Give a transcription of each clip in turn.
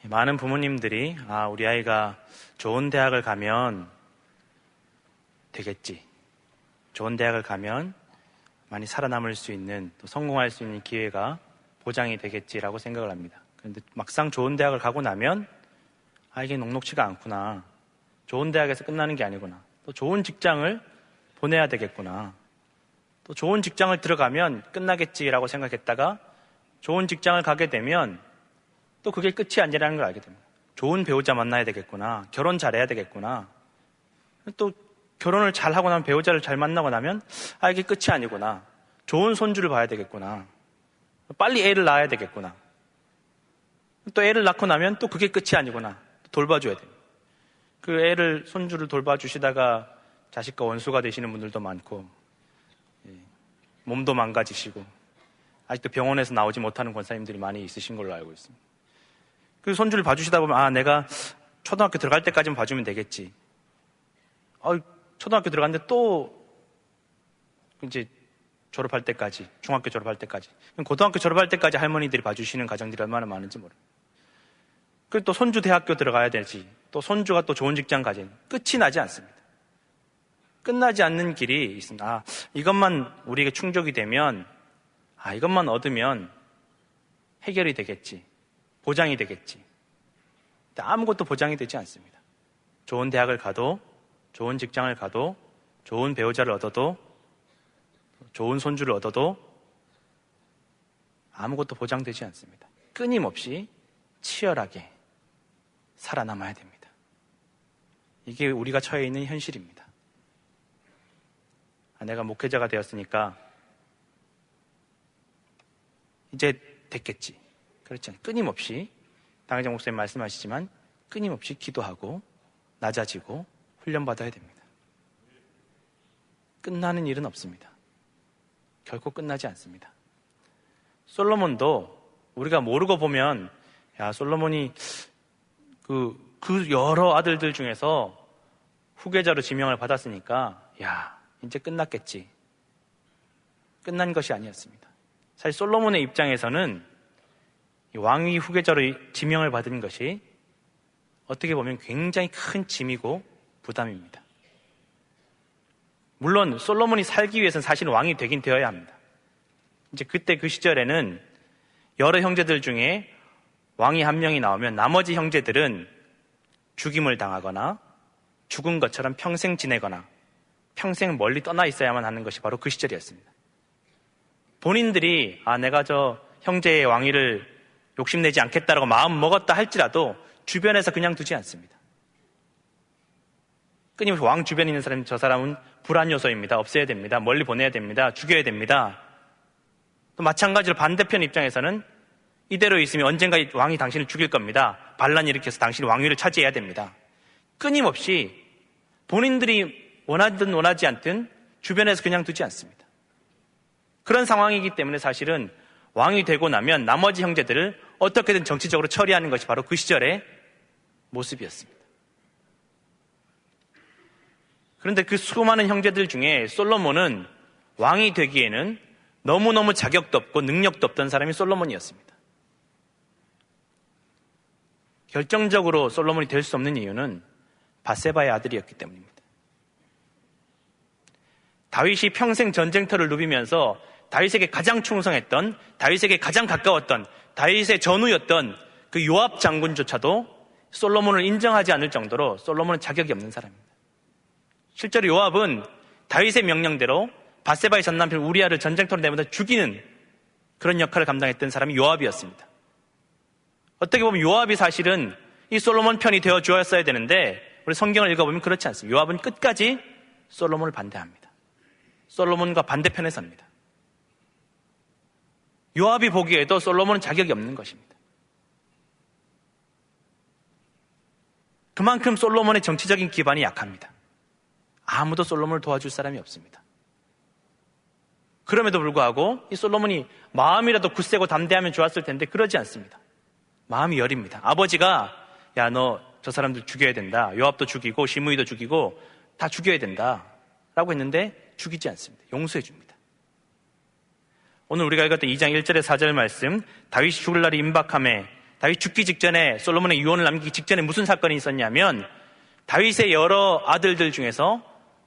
많은 부모님들이 우리 아이가 좋은 대학을 가면 되겠지, 좋은 대학을 가면 많이 살아남을 수 있는, 또 성공할 수 있는 기회가 보장이 되겠지라고 생각을 합니다. 그런데 막상 좋은 대학을 가고 나면 이게 녹록치가 않구나, 좋은 대학에서 끝나는 게 아니구나, 또 좋은 직장을 보내야 되겠구나, 또 좋은 직장을 들어가면 끝나겠지라고 생각했다가 좋은 직장을 가게 되면 또 그게 끝이 아니라는 걸 알게 됩니다. 좋은 배우자 만나야 되겠구나, 결혼 잘해야 되겠구나, 또 결혼을 잘하고 나면, 배우자를 잘 만나고 나면 이게 끝이 아니구나, 좋은 손주를 봐야 되겠구나, 빨리 애를 낳아야 되겠구나, 또 애를 낳고 나면 또 그게 끝이 아니구나, 돌봐줘야 됩니다. 그 애를, 손주를 돌봐주시다가 자식과 원수가 되시는 분들도 많고, 몸도 망가지시고 아직도 병원에서 나오지 못하는 권사님들이 많이 있으신 걸로 알고 있습니다. 그 손주를 봐주시다 보면 내가 초등학교 들어갈 때까지만 봐주면 되겠지. 초등학교 들어갔는데 또 이제 졸업할 때까지, 중학교 졸업할 때까지, 고등학교 졸업할 때까지 할머니들이 봐주시는 가정들이 얼마나 많은지 모릅니다. 그리고 또 손주 대학교 들어가야 되지, 또 손주가 또 좋은 직장 가지, 끝이 나지 않습니다. 끝나지 않는 길이 있습니다. 이것만 우리에게 충족이 되면, 이것만 얻으면 해결이 되겠지, 보장이 되겠지. 근데 아무것도 보장이 되지 않습니다. 좋은 대학을 가도, 좋은 직장을 가도, 좋은 배우자를 얻어도, 좋은 손주를 얻어도 아무것도 보장되지 않습니다. 끊임없이 치열하게 살아남아야 됩니다. 이게 우리가 처해 있는 현실입니다. 내가 목회자가 되었으니까 이제 됐겠지, 그렇지 않아요. 끊임없이, 당회장 목사님 말씀하시지만 끊임없이 기도하고 낮아지고 훈련받아야 됩니다. 끝나는 일은 없습니다. 결코 끝나지 않습니다. 솔로몬도 우리가 모르고 보면 솔로몬이 그 여러 아들들 중에서 후계자로 지명을 받았으니까 이제 끝났겠지. 끝난 것이 아니었습니다. 사실 솔로몬의 입장에서는 왕위 후계자로 지명을 받은 것이 어떻게 보면 굉장히 큰 짐이고 부담입니다. 물론 솔로몬이 살기 위해서는 사실 왕이 되긴 되어야 합니다. 이제 그때 그 시절에는 여러 형제들 중에 왕이 한 명이 나오면 나머지 형제들은 죽임을 당하거나 죽은 것처럼 평생 지내거나 평생 멀리 떠나 있어야만 하는 것이 바로 그 시절이었습니다. 본인들이 내가 저 형제의 왕위를 욕심내지 않겠다라고 마음 먹었다 할지라도 주변에서 그냥 두지 않습니다. 끊임없이 왕 주변에 있는 사람, 저 사람은 불안 요소입니다, 없애야 됩니다, 멀리 보내야 됩니다, 죽여야 됩니다. 또 마찬가지로 반대편 입장에서는 이대로 있으면 언젠가 왕이 당신을 죽일 겁니다, 반란 일으켜서 당신이 왕위를 차지해야 됩니다. 끊임없이 본인들이 원하든 원하지 않든 주변에서 그냥 두지 않습니다. 그런 상황이기 때문에 사실은 왕이 되고 나면 나머지 형제들을 어떻게든 정치적으로 처리하는 것이 바로 그 시절의 모습이었습니다. 그런데 그 수많은 형제들 중에 솔로몬은 왕이 되기에는 너무너무 자격도 없고 능력도 없던 사람이 솔로몬이었습니다. 결정적으로 솔로몬이 될 수 없는 이유는 밧세바의 아들이었기 때문입니다. 다윗이 평생 전쟁터를 누비면서 다윗에게 가장 충성했던, 다윗에게 가장 가까웠던, 다윗의 전우였던 그 요압 장군조차도 솔로몬을 인정하지 않을 정도로 솔로몬은 자격이 없는 사람입니다. 실제로 요압은 다윗의 명령대로 밧세바의 전남편 우리아를 전쟁터로 내보내서 죽이는 그런 역할을 감당했던 사람이 요압이었습니다. 어떻게 보면 요압이 사실은 이 솔로몬 편이 되어 주었어야 되는데 우리 성경을 읽어보면 그렇지 않습니다. 요압은 끝까지 솔로몬을 반대합니다. 솔로몬과 반대편에 섭니다. 요압이 보기에도 솔로몬은 자격이 없는 것입니다. 그만큼 솔로몬의 정치적인 기반이 약합니다. 아무도 솔로몬을 도와줄 사람이 없습니다. 그럼에도 불구하고 이 솔로몬이 마음이라도 굳세고 담대하면 좋았을 텐데 그러지 않습니다. 마음이 여립니다. 아버지가 너 저 사람들 죽여야 된다, 요압도 죽이고 시므이도 죽이고 다 죽여야 된다 라고 했는데 죽이지 않습니다. 용서해 줍니다. 오늘 우리가 읽었던 2장 1절에 4절 말씀, 다윗이 죽을 날이 임박함에 다윗 죽기 직전에, 솔로몬의 유언을 남기기 직전에 무슨 사건이 있었냐면, 다윗의 여러 아들들 중에서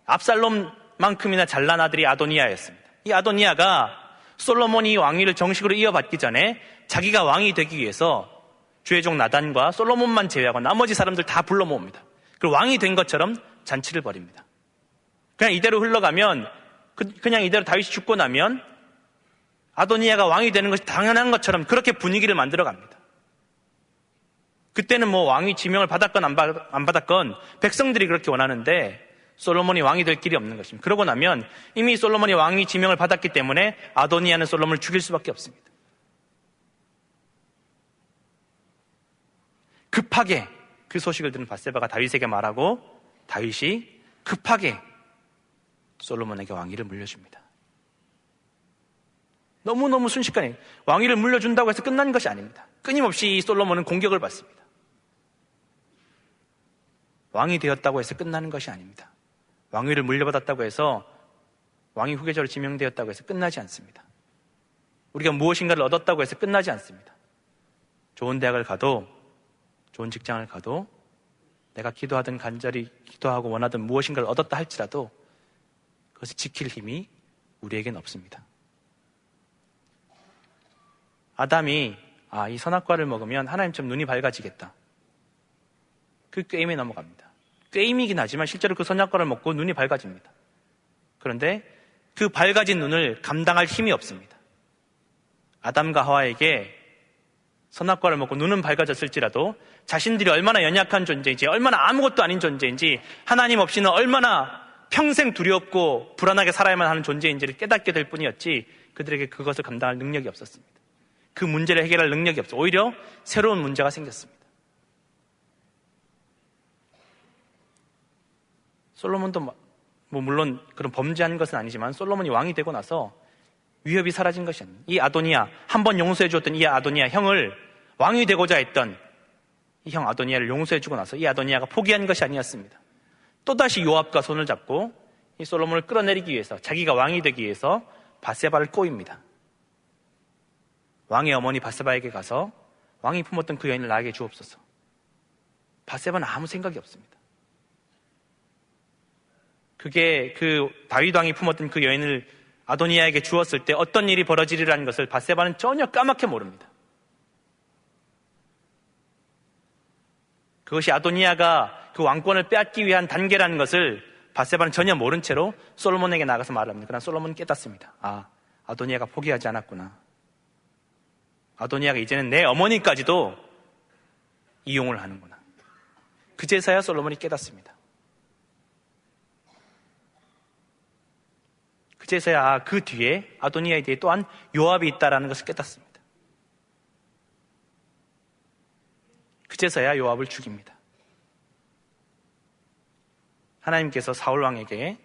압살롬만큼이나 잘난 아들이 아도니아였습니다. 이 아도니아가 솔로몬이 왕위를 정식으로 이어받기 전에 자기가 왕이 되기 위해서 주의 종 나단과 솔로몬만 제외하고 나머지 사람들 다 불러 모읍니다. 그리고 왕이 된 것처럼 잔치를 벌입니다. 그냥 이대로 흘러가면, 그냥 이대로 다윗이 죽고 나면 아도니아가 왕이 되는 것이 당연한 것처럼 그렇게 분위기를 만들어 갑니다. 그때는 뭐 왕위 지명을 받았건 안 받았건 백성들이 그렇게 원하는데 솔로몬이 왕이 될 길이 없는 것입니다. 그러고 나면 이미 솔로몬이 왕위 지명을 받았기 때문에 아도니아는 솔로몬을 죽일 수밖에 없습니다. 급하게 그 소식을 들은 밧세바가 다윗에게 말하고 다윗이 급하게 솔로몬에게 왕위를 물려줍니다. 너무너무 순식간에 왕위를 물려준다고 해서 끝난 것이 아닙니다. 끊임없이 솔로몬은 공격을 받습니다. 왕이 되었다고 해서 끝나는 것이 아닙니다. 왕위를 물려받았다고 해서 왕위 후계자로 지명되었다고 해서 끝나지 않습니다. 우리가 무엇인가를 얻었다고 해서 끝나지 않습니다. 좋은 대학을 가도, 좋은 직장을 가도, 내가 기도하든 간절히 기도하고 원하든 무엇인가를 얻었다 할지라도 그것을 지킬 힘이 우리에겐 없습니다. 아담이 이 선악과를 먹으면 하나님처럼 눈이 밝아지겠다. 그 꾀임에 넘어갑니다. 꾀임이긴 하지만 실제로 그 선악과를 먹고 눈이 밝아집니다. 그런데 그 밝아진 눈을 감당할 힘이 없습니다. 아담과 하와에게 선악과를 먹고 눈은 밝아졌을지라도 자신들이 얼마나 연약한 존재인지, 얼마나 아무것도 아닌 존재인지, 하나님 없이는 얼마나 평생 두렵고 불안하게 살아야만 하는 존재인지를 깨닫게 될 뿐이었지 그들에게 그것을 감당할 능력이 없었습니다. 그 문제를 해결할 능력이 없어. 오히려 새로운 문제가 생겼습니다. 솔로몬도 물론 그런 범죄한 것은 아니지만 솔로몬이 왕이 되고 나서 위협이 사라진 것이 아닙니다. 이 아도니아, 한번 용서해 주었던 이 아도니아 형을, 왕이 되고자 했던 이 형 아도니아를 용서해 주고 나서 이 아도니아가 포기한 것이 아니었습니다. 또다시 요압과 손을 잡고 이 솔로몬을 끌어내리기 위해서, 자기가 왕이 되기 위해서 밧세바를 꼬입니다. 왕의 어머니 밧세바에게 가서 왕이 품었던 그 여인을 나에게 주옵소서. 밧세바는 아무 생각이 없습니다. 그게 그 다윗 왕이 품었던 그 여인을 아도니아에게 주었을 때 어떤 일이 벌어지리라는 것을 밧세바는 전혀 까맣게 모릅니다. 그것이 아도니아가 그 왕권을 빼앗기 위한 단계라는 것을 밧세바는 전혀 모른 채로 솔로몬에게 나가서 말합니다. 그러나 솔로몬은 깨닫습니다. 아도니아가 포기하지 않았구나. 아도니아가 이제는 내 어머니까지도 이용을 하는구나. 그제서야 솔로몬이 깨닫습니다. 그제서야 그 뒤에 아도니아에 대해 또한 요압이 있다는 것을 깨닫습니다. 그제서야 요압을 죽입니다. 하나님께서 사울 왕에게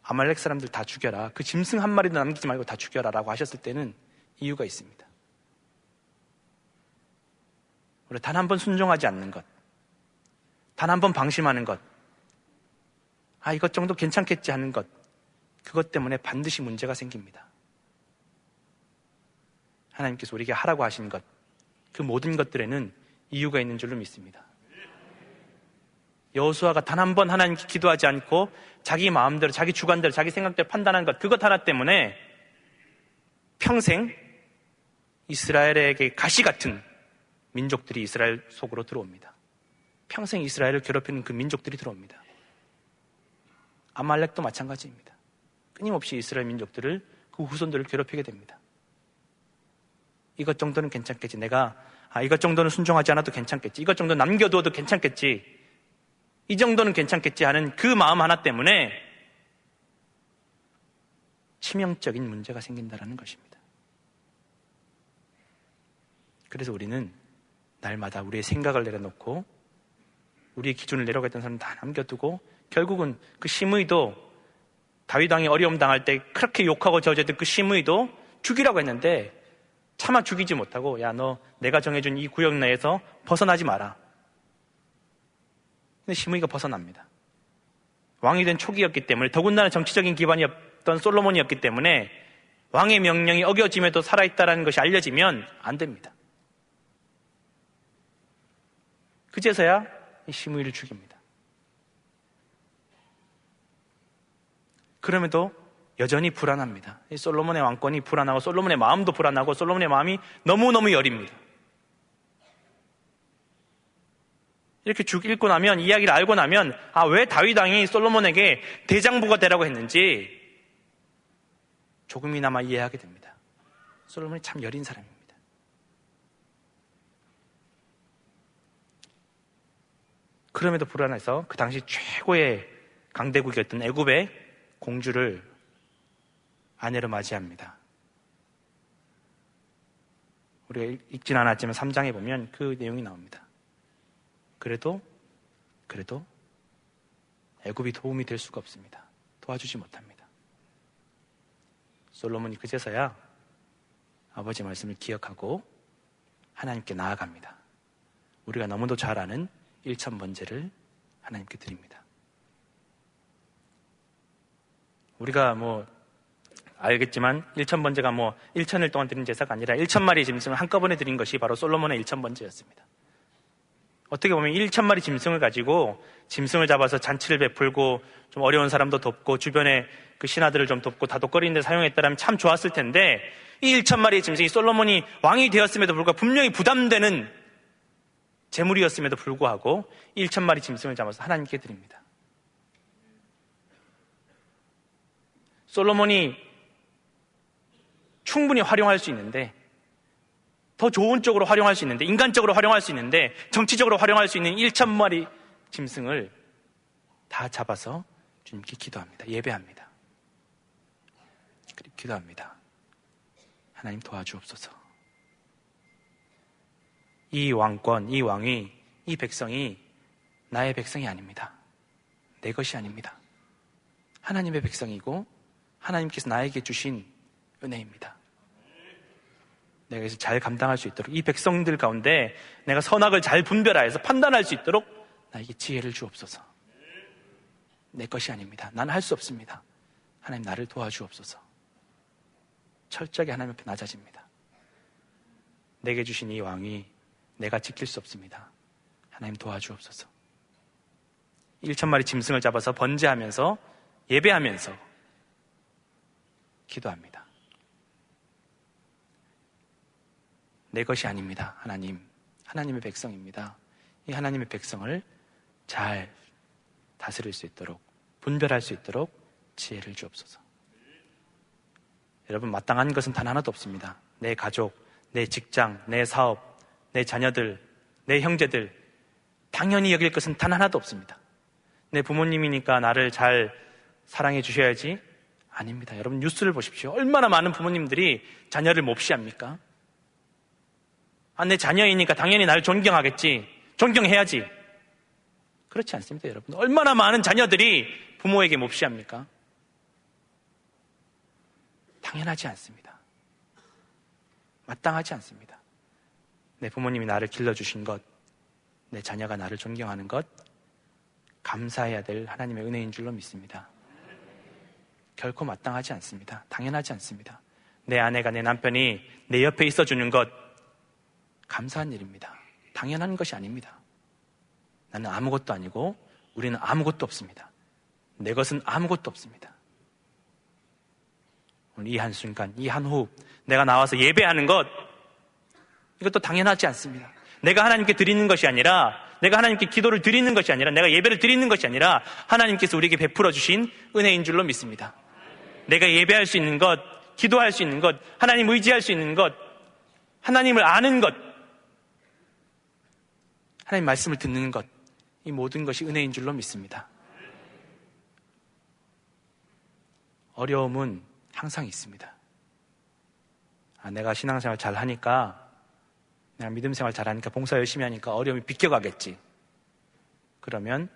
아말렉 사람들 다 죽여라, 그 짐승 한 마리도 남기지 말고 다 죽여라 라고 하셨을 때는 이유가 있습니다. 우리 단 한 번 순종하지 않는 것, 단 한 번 방심하는 것, 이것 정도 괜찮겠지 하는 것, 그것 때문에 반드시 문제가 생깁니다. 하나님께서 우리에게 하라고 하신 것, 그 모든 것들에는 이유가 있는 줄로 믿습니다. 여호수아가 단 한 번 하나님께 기도하지 않고 자기 마음대로, 자기 주관대로, 자기 생각대로 판단한 것, 그것 하나 때문에 평생 이스라엘에게 가시 같은 민족들이 이스라엘 속으로 들어옵니다. 평생 이스라엘을 괴롭히는 그 민족들이 들어옵니다. 아말렉도 마찬가지입니다. 끊임없이 이스라엘 민족들을, 그 후손들을 괴롭히게 됩니다. 이것 정도는 괜찮겠지. 내가 이것 정도는 순종하지 않아도 괜찮겠지. 이것 정도 남겨두어도 괜찮겠지. 이 정도는 괜찮겠지 하는 그 마음 하나 때문에 치명적인 문제가 생긴다는 것입니다. 그래서 우리는 날마다 우리의 생각을 내려놓고 우리의 기준을 내려가던 사람 다 남겨두고 결국은 그 시므이도 다윗 왕이 어려움 당할 때 그렇게 욕하고 저주했던 그 시므이도 죽이라고 했는데 차마 죽이지 못하고, 야, 너 내가 정해준 이 구역 내에서 벗어나지 마라. 근데 시므이가 벗어납니다. 왕이 된 초기였기 때문에, 더군다나 정치적인 기반이었던 솔로몬이었기 때문에 왕의 명령이 어겨짐에도 살아있다는 것이 알려지면 안 됩니다. 그제서야 이 시므이를 죽입니다. 그럼에도 여전히 불안합니다. 이 솔로몬의 왕권이 불안하고 솔로몬의 마음도 불안하고 솔로몬의 마음이 너무너무 여립니다. 이렇게 읽고 나면, 이야기를 알고 나면, 왜 다윗 왕이 솔로몬에게 대장부가 되라고 했는지 조금이나마 이해하게 됩니다. 솔로몬이 참 여린 사람입니다. 그럼에도 불안해서 그 당시 최고의 강대국이었던 애굽의 공주를 아내로 맞이합니다. 우리가 읽진 않았지만 3장에 보면 그 내용이 나옵니다. 그래도 애굽이 도움이 될 수가 없습니다. 도와주지 못합니다. 솔로몬이 그제서야 아버지 말씀을 기억하고 하나님께 나아갑니다. 우리가 너무도 잘 아는 1,000번제를 하나님께 드립니다. 우리가 알겠지만 1,000번제가 1,000일 동안 드린 제사가 아니라 1,000마리 짐승을 한꺼번에 드린 것이 바로 솔로몬의 1,000번제였습니다. 어떻게 보면 1,000마리 짐승을 가지고 짐승을 잡아서 잔치를 베풀고 좀 어려운 사람도 돕고 주변에 그 신하들을 좀 돕고 다독거리는 데 사용했다면 참 좋았을 텐데, 이 1,000마리의 짐승이 솔로몬이 왕이 되었음에도 불구하고 분명히 부담되는 재물이었음에도 불구하고 1,000마리 짐승을 잡아서 하나님께 드립니다. 솔로몬이 충분히 활용할 수 있는데, 더 좋은 쪽으로 활용할 수 있는데, 인간적으로 활용할 수 있는데, 정치적으로 활용할 수 있는 1,000마리 짐승을 다 잡아서 주님께 기도합니다. 예배합니다. 그리고 기도합니다. 하나님 도와주옵소서. 이 왕권, 이 왕이, 이 백성이 나의 백성이 아닙니다. 내 것이 아닙니다. 하나님의 백성이고 하나님께서 나에게 주신 은혜입니다. 내가 그래서 잘 감당할 수 있도록, 이 백성들 가운데 내가 선악을 잘 분별하여서 판단할 수 있도록 나에게 지혜를 주옵소서. 내 것이 아닙니다. 나는 할 수 없습니다. 하나님 나를 도와주옵소서. 철저하게 하나님 앞에 낮아집니다. 내게 주신 이 왕이 내가 지킬 수 없습니다. 하나님 도와주옵소서. 1,000마리 짐승을 잡아서 번제하면서 예배하면서 기도합니다. 내 것이 아닙니다. 하나님의 백성입니다. 이 하나님의 백성을 잘 다스릴 수 있도록, 분별할 수 있도록 지혜를 주옵소서. 여러분, 마땅한 것은 단 하나도 없습니다. 내 가족, 내 직장, 내 사업, 내 자녀들, 내 형제들, 당연히 여길 것은 단 하나도 없습니다. 내 부모님이니까 나를 잘 사랑해 주셔야지? 아닙니다. 여러분, 뉴스를 보십시오. 얼마나 많은 부모님들이 자녀를 몹시합니까? 내 자녀이니까 당연히 나를 존경하겠지, 존경해야지. 그렇지 않습니다, 여러분. 얼마나 많은 자녀들이 부모에게 몹시합니까? 당연하지 않습니다. 마땅하지 않습니다. 내 부모님이 나를 길러주신 것, 내 자녀가 나를 존경하는 것, 감사해야 될 하나님의 은혜인 줄로 믿습니다. 결코 마땅하지 않습니다. 당연하지 않습니다. 내 아내가, 내 남편이 내 옆에 있어주는 것, 감사한 일입니다. 당연한 것이 아닙니다. 나는 아무것도 아니고 우리는 아무것도 없습니다. 내 것은 아무것도 없습니다. 오늘 이 한순간, 이 한 호흡, 내가 나와서 예배하는 것, 이것도 당연하지 않습니다. 내가 하나님께 드리는 것이 아니라, 내가 하나님께 기도를 드리는 것이 아니라, 내가 예배를 드리는 것이 아니라 하나님께서 우리에게 베풀어 주신 은혜인 줄로 믿습니다. 내가 예배할 수 있는 것, 기도할 수 있는 것, 하나님 의지할 수 있는 것, 하나님을 아는 것, 하나님 말씀을 듣는 것, 이 모든 것이 은혜인 줄로 믿습니다. 어려움은 항상 있습니다. 내가 신앙생활 잘 하니까, 내가 믿음생활 잘 하니까, 봉사 열심히 하니까 어려움이 비껴가겠지. 그러면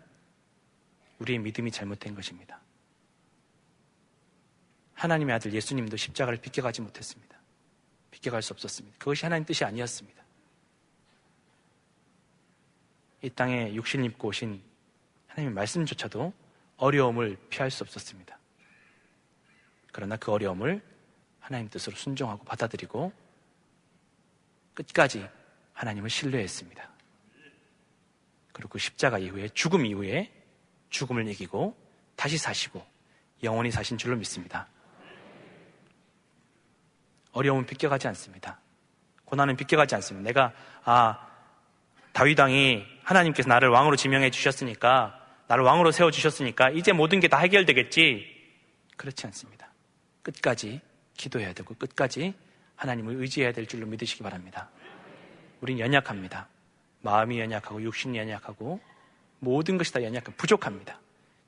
우리의 믿음이 잘못된 것입니다. 하나님의 아들 예수님도 십자가를 비껴가지 못했습니다. 비껴갈 수 없었습니다. 그것이 하나님 뜻이 아니었습니다. 이 땅에 육신을 입고 오신 하나님의 말씀조차도 어려움을 피할 수 없었습니다. 그러나 그 어려움을 하나님 뜻으로 순종하고 받아들이고 끝까지 하나님을 신뢰했습니다. 그리고 그 십자가 이후에, 죽음 이후에 죽음을 이기고 다시 사시고 영원히 사신 줄로 믿습니다. 어려움은 비껴가지 않습니다. 고난은 비껴가지 않습니다. 내가 다윗 왕이 하나님께서 나를 왕으로 지명해 주셨으니까, 나를 왕으로 세워주셨으니까 이제 모든 게 다 해결되겠지. 그렇지 않습니다. 끝까지 기도해야 되고 끝까지 하나님을 의지해야 될 줄로 믿으시기 바랍니다. 우린 연약합니다. 마음이 연약하고 육신이 연약하고 모든 것이 다 연약합니다. 부족합니다.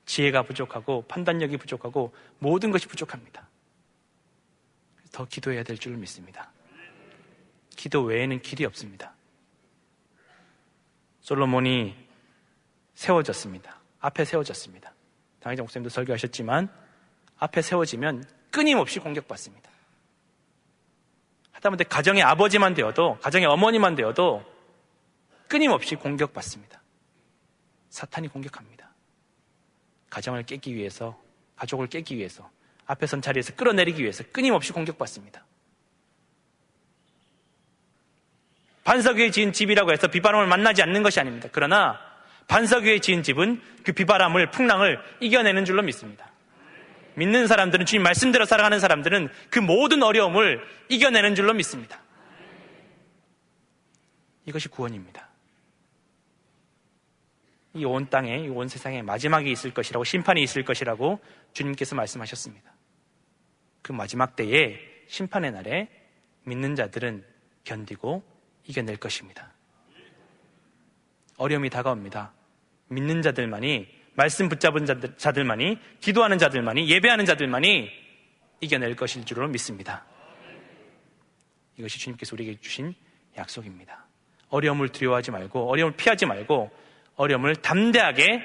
지혜가 부족하고 판단력이 부족하고 모든 것이 부족합니다. 더 기도해야 될 줄로 믿습니다. 기도 외에는 길이 없습니다. 솔로몬이 세워졌습니다. 앞에 세워졌습니다. 당회장 목사님도 설교하셨지만 앞에 세워지면 끊임없이 공격받습니다. 하다못해 가정의 아버지만 되어도, 가정의 어머니만 되어도 끊임없이 공격받습니다. 사탄이 공격합니다. 가정을 깨기 위해서, 가족을 깨기 위해서, 앞에 선 자리에서 끌어내리기 위해서 끊임없이 공격받습니다. 반석 위에 지은 집이라고 해서 비바람을 만나지 않는 것이 아닙니다. 그러나 반석 위에 지은 집은 그 비바람을, 풍랑을 이겨내는 줄로 믿습니다. 믿는 사람들은, 주님 말씀대로 살아가는 사람들은 그 모든 어려움을 이겨내는 줄로 믿습니다. 이것이 구원입니다. 이 온 땅에, 이 온 세상에 마지막이 있을 것이라고, 심판이 있을 것이라고 주님께서 말씀하셨습니다. 그 마지막 때에, 심판의 날에 믿는 자들은 견디고 이겨낼 것입니다. 어려움이 다가옵니다. 믿는 자들만이, 말씀 붙잡은 자들만이, 기도하는 자들만이, 예배하는 자들만이 이겨낼 것일 줄로 믿습니다. 이것이 주님께서 우리에게 주신 약속입니다. 어려움을 두려워하지 말고, 어려움을 피하지 말고, 어려움을 담대하게